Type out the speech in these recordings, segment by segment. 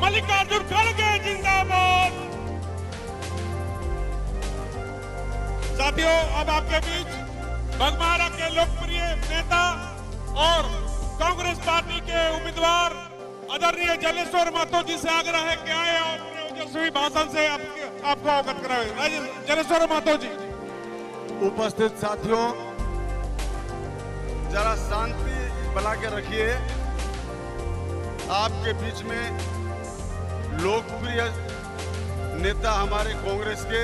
मल्लिकार्जुन खड़गे जिंदाबाद। साथियों, अब आपके बीच बाघमारा के लोकप्रिय नेता और कांग्रेस पार्टी के उम्मीदवार आदरणीय जलेश्वर महतो जी से आग्रह है कि आए और अपने ओजस्वी भाषण से आपको अवगत कराए। जलेश्वर महतो जी। उपस्थित साथियों, जरा शांति बना के रखिए। आपके बीच में लोकप्रिय नेता हमारे कांग्रेस के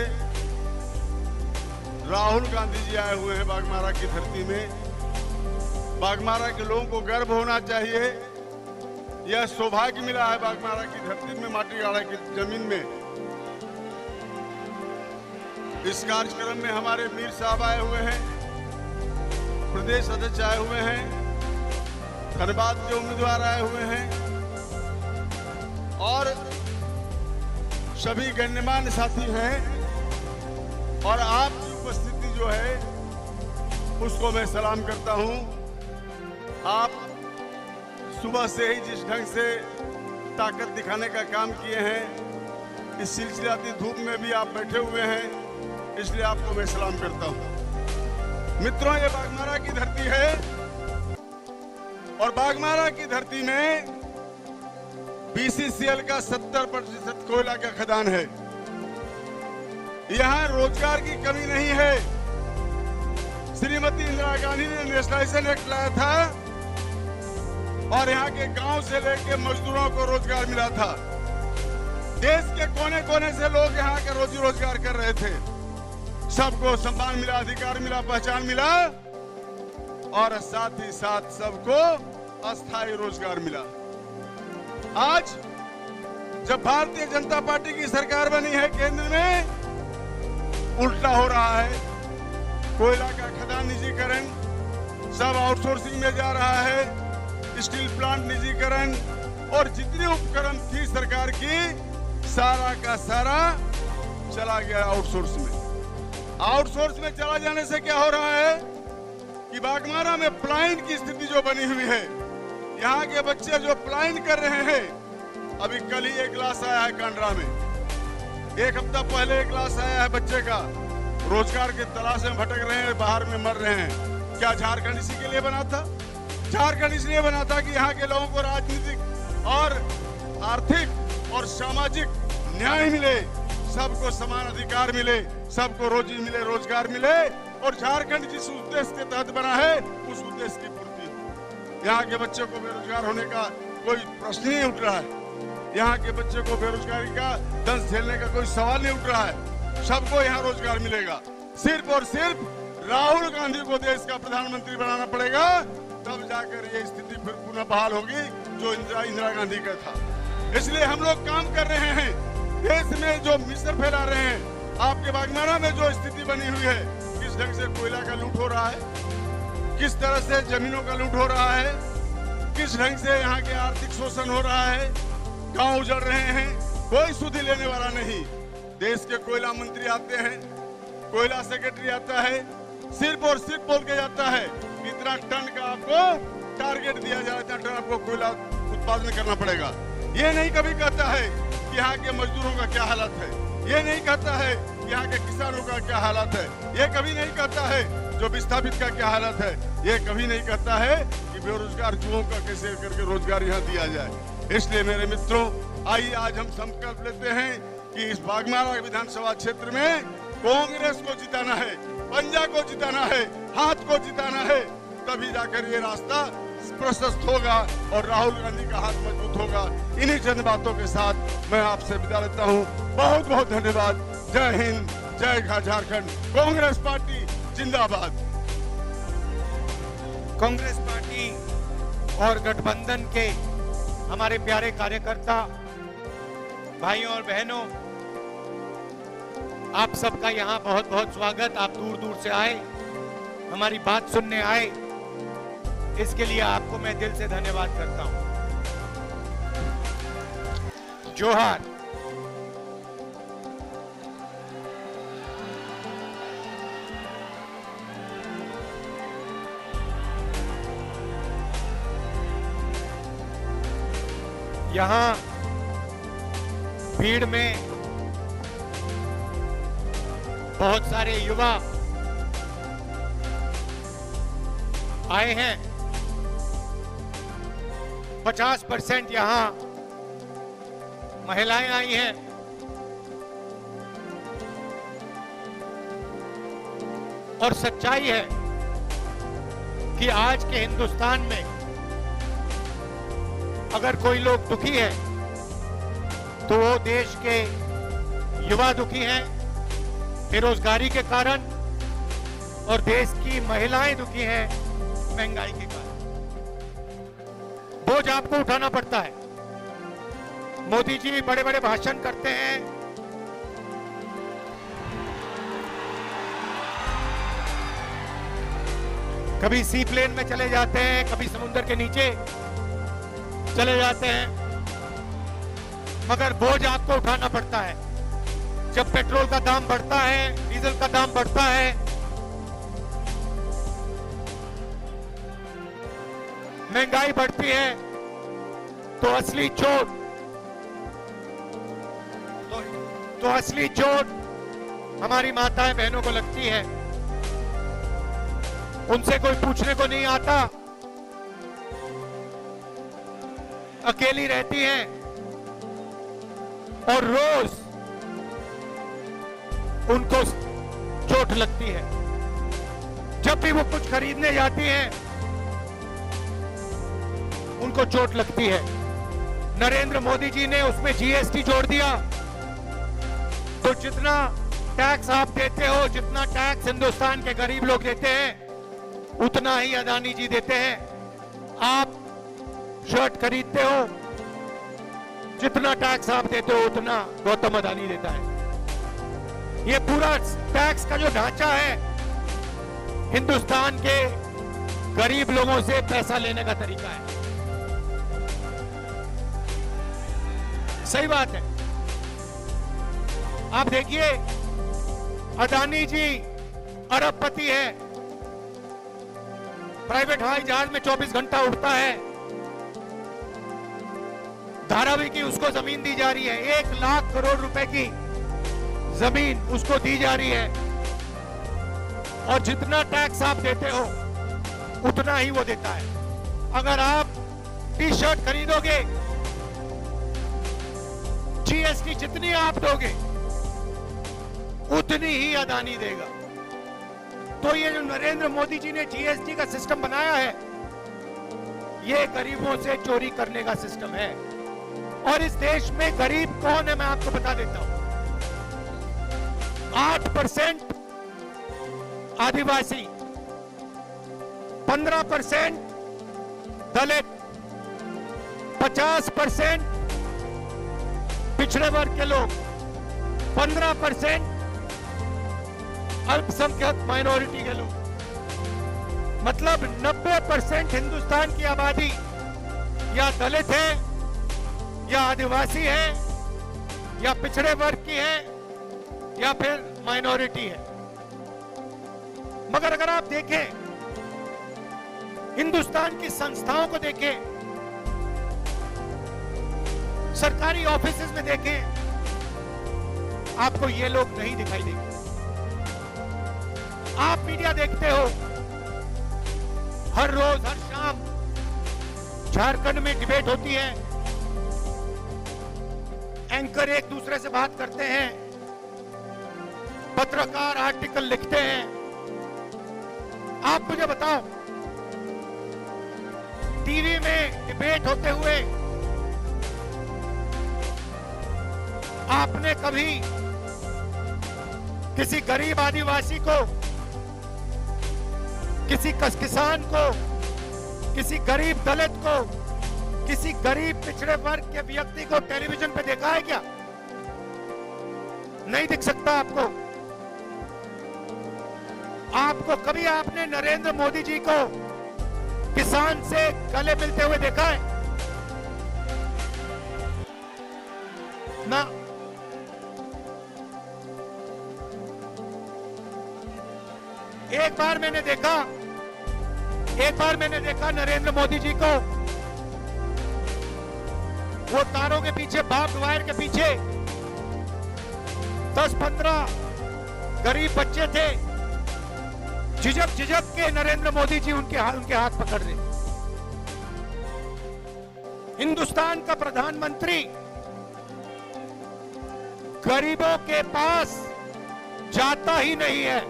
राहुल गांधी जी आए हुए हैं बाघमारा की धरती में। बाघमारा के लोगों को गर्व होना चाहिए। यह सौभाग्य मिला है बाघमारा की धरती में, माटीगाड़ा की जमीन में। इस कार्यक्रम में हमारे मीर साहब आए हुए हैं, प्रदेश अध्यक्ष आए हुए हैं, धनबाद के उम्मीदवार आए हुए हैं और सभी गण्यमान्य साथी हैं। और आपकी उपस्थिति जो है उसको मैं सलाम करता हूं। आप सुबह से ही जिस ढंग से ताकत दिखाने का काम किए हैं, इस सिलसिलाती धूप में भी आप बैठे हुए हैं, इसलिए आपको मैं सलाम करता हूं। मित्रों, ये बाघमारा की धरती है और बाघमारा की धरती में BCCL का 70% कोयला का खदान है। यहाँ रोजगार की कमी नहीं है। श्रीमती इंदिरा गांधी ने नेशनलाइजेशन एक्ट लाया था और यहाँ के गांव से लेकर मजदूरों को रोजगार मिला था। देश के कोने कोने से लोग यहाँ का रोजी रोजगार कर रहे थे। सबको सम्मान मिला, अधिकार मिला, पहचान मिला और साथ ही साथ सबको अस्थायी रोजगार मिला। आज जब भारतीय जनता पार्टी की सरकार बनी है केंद्र में, उल्टा हो रहा है। कोयला का खदान निजीकरण, सब आउटसोर्सिंग में जा रहा है। स्टील प्लांट निजीकरण और जितने उपकरण थी सरकार की, सारा का सारा चला गया आउटसोर्स में। आउटसोर्स में चला जाने से क्या हो रहा है कि बाघमारा में पलायन की स्थिति जो बनी हुई है, यहाँ के बच्चे जो पलायन कर रहे हैं। अभी कल ही एक लाश आया है कांडरा में, एक हफ्ता पहले एक लाश आया है बच्चे का। रोजगार के तलाश में भटक रहे हैं, बाहर में मर रहे हैं। क्या झारखंड इसी के लिए बना था? झारखंड इसलिए बना था कि यहाँ के लोगों को राजनीतिक और आर्थिक और सामाजिक न्याय मिले, सबको समान अधिकार मिले, सबको रोजी मिले, रोजगार मिले और झारखंड जिस उद्देश्य के तहत बना है उस उद्देश्य की पूर्ति हो। यहाँ के बच्चों को बेरोजगार होने का कोई प्रश्न नहीं उठ रहा है। यहाँ के बच्चे को बेरोजगारी का दंश झेलने का कोई सवाल नहीं उठ रहा है। सबको यहाँ रोजगार मिलेगा। सिर्फ और सिर्फ राहुल गांधी को देश का प्रधानमंत्री बनाना पड़ेगा, तब जाकर ये स्थिति फिर पुनः बहाल होगी जो इंदिरा गांधी का था। इसलिए हम लोग काम कर रहे हैं। देश में जो मिस्र फैला रहे हैं, आपके बाघमारा में जो स्थिति बनी हुई है, किस ढंग से कोयला का लूट हो रहा है, किस तरह से जमीनों का लूट हो रहा है, किस ढंग से यहाँ के आर्थिक शोषण हो रहा है, गांव उजड़ रहे हैं, कोई सुधि लेने वाला नहीं। देश के कोयला मंत्री आते हैं, कोयला सेक्रेटरी आता है, सिर्फ और सिर्फ बोल के जाता है इतना टन का आपको टारगेट दिया जाए, इतना टन आपको कोयला उत्पादन करना पड़ेगा। ये नहीं कभी कहता है कि यहाँ के मजदूरों का क्या हालत है, ये नहीं कहता है यहाँ के किसानों का क्या हालत है, ये कभी नहीं कहता है जो विस्थापित का क्या हालत है, ये कभी नहीं कहता है कि बेरोजगार युवाओं का कैसे करके रोजगार यहाँ दिया जाए। इसलिए मेरे मित्रों, आइए आज हम संकल्प लेते हैं कि इस बाघमारा विधानसभा क्षेत्र में कांग्रेस को जिताना है, पंजा को जिताना है, हाथ को जिताना है, तभी जाकर ये रास्ता प्रशस्त होगा और राहुल गांधी का हाथ मजबूत होगा। इन्हीं चंद बातों के साथ मैं आपसे विदा लेता हूँ। बहुत बहुत धन्यवाद। जय हिंद, जय झारखंड। कांग्रेस पार्टी जिंदाबाद। कांग्रेस पार्टी और गठबंधन के हमारे प्यारे कार्यकर्ता भाइयों और बहनों, आप सबका यहाँ बहुत बहुत स्वागत। आप दूर दूर से आए, हमारी बात सुनने आए, इसके लिए आपको मैं दिल से धन्यवाद करता हूं। जोहार। यहाँ भीड़ में बहुत सारे युवा आए हैं। 50% यहां महिलाएं आई हैं। और सच्चाई है कि आज के हिंदुस्तान में अगर कोई लोग दुखी है तो वो देश के युवा दुखी हैं बेरोजगारी के कारण, और देश की महिलाएं दुखी हैं महंगाई के कारण। बोझ आपको उठाना पड़ता है। मोदी जी बड़े बड़े भाषण करते हैं, कभी सी प्लेन में चले जाते हैं, कभी समुद्र के नीचे चले जाते हैं, मगर बोझ आपको उठाना पड़ता है। जब पेट्रोल का दाम बढ़ता है, डीजल का दाम बढ़ता है, महंगाई बढ़ती है, तो असली चोट हमारी माताएं बहनों को लगती है। उनसे कोई पूछने को नहीं आता, अकेली रहती हैं और रोज उनको चोट लगती है। जब भी वो कुछ खरीदने जाती हैं उनको चोट लगती है। नरेंद्र मोदी जी ने उसमें जीएसटी जोड़ दिया, तो जितना टैक्स आप देते हो, जितना टैक्स हिंदुस्तान के गरीब लोग देते हैं, उतना ही अदानी जी देते हैं। आप शर्ट खरीदते हो, जितना टैक्स आप देते हो उतना गौतम अदानी देता है। ये पूरा टैक्स का जो ढांचा है हिंदुस्तान के गरीब लोगों से पैसा लेने का तरीका है। सही बात है। आप देखिए, अदानी जी अरबपति है, प्राइवेट हवाई जहाज में 24 घंटा उड़ता है, धारावी की उसको जमीन दी जा रही है, 1 लाख करोड़ रुपए की जमीन उसको दी जा रही है, और जितना टैक्स आप देते हो उतना ही वो देता है। अगर आप टी शर्ट खरीदोगे, जीएसटी जितनी आप दोगे उतनी ही अदानी देगा। तो ये जो नरेंद्र मोदी जी ने जीएसटी का सिस्टम बनाया है, ये गरीबों से चोरी करने का सिस्टम है। और इस देश में गरीब कौन है मैं आपको बता देता हूं। 8% आदिवासी, 15% दलित, 50% पिछड़े वर्ग के लोग, 15% अल्पसंख्यक माइनॉरिटी के लोग। मतलब 90% हिंदुस्तान की आबादी या दलित है, या आदिवासी है, या पिछड़े वर्ग की है, या फिर माइनॉरिटी है। मगर अगर आप देखें, हिंदुस्तान की संस्थाओं को देखें, सरकारी ऑफिसेज में देखें, आपको ये लोग नहीं दिखाई देंगे। आप मीडिया देखते हो, हर रोज हर शाम झारखंड में डिबेट होती है, एंकर एक दूसरे से बात करते हैं, पत्रकार आर्टिकल लिखते हैं। आप मुझे बताओ, टीवी में डिबेट होते हुए आपने कभी किसी गरीब आदिवासी को, किसी किसान को, किसी गरीब दलित को, किसी गरीब पिछड़े वर्ग के व्यक्ति को टेलीविजन पे देखा है क्या? नहीं दिख सकता आपको। आपको कभी आपने नरेंद्र मोदी जी को किसान से गले मिलते हुए देखा है? ना। एक बार मैंने देखा नरेंद्र मोदी जी को, वो तारों के पीछे, बार्ब वायर के पीछे 10-15 गरीब बच्चे थे, झिझक के नरेंद्र मोदी जी उनके हाथ पकड़ रहे। हिंदुस्तान का प्रधानमंत्री गरीबों के पास जाता ही नहीं है।